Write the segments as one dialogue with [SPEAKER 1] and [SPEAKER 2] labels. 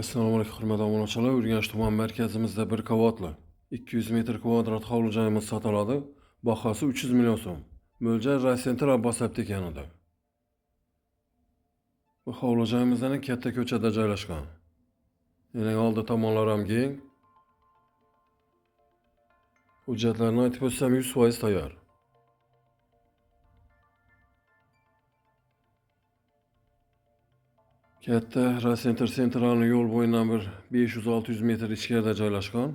[SPEAKER 1] Assalomu alaykum hurmatli obunachilar. Urganch tuman markazimizda 1 qavatli 200 metr kvadrat hovli joyimiz sotiladi. Bahosi 300 million so'm. Mo'ljal Raycenter Abbos aptek yanida. Bu hovli joyimizning katta ko'chada joylashgan. Uning oldi tomonlari ham keng. Hujjatlarni aytib o'tsam 100% tayyor. Katta Raycenter sentralni yo'l bo'yidan bir 500-600 metr ichkarida joylashgan.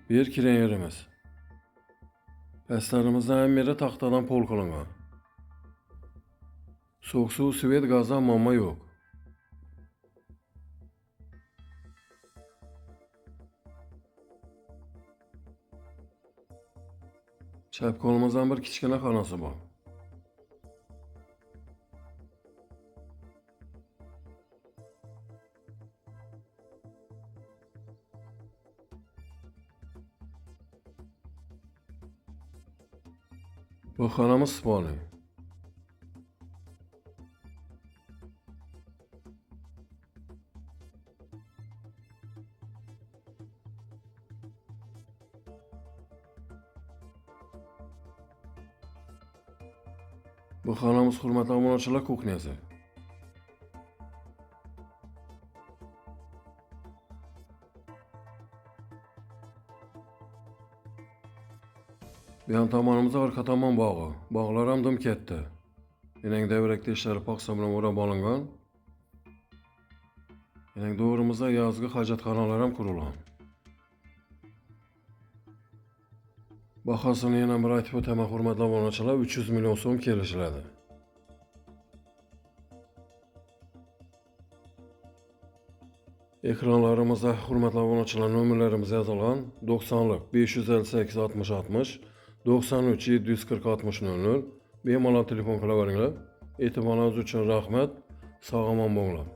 [SPEAKER 1] Bir yer kiren yerimiz. Pastlarimizdan ham beri taxtadan pol qilingan. So'q suv, svet, gazdan muammo yo'q. Chap qo'limizdan bir kichkina xonasi bor. Bu xonamiz spalniy. Bu xonamiz hurmatli obunachilar kuxnyasi. Bu ham tomonimizda orqa tomon bog'i. Bog'lar ham dim katta. Mening davrakda ishlari paxsa bilan o'rab olingan. Mening do'rimizda yozgi hojatxonalar ham qurilgan. Bahosini yana bir aytib o'taman hurmatli obunachilar, 300 million so'm kelishiladi. Ekranlarimizda hurmatli obunachilar nomerlarimiz yozilgan. 90lik 558 60 60, 93 740 60 00. Bemalol telefon qilaveringlar. E'tiboringiz uchun rahmat. Sog' omon bo'linglar.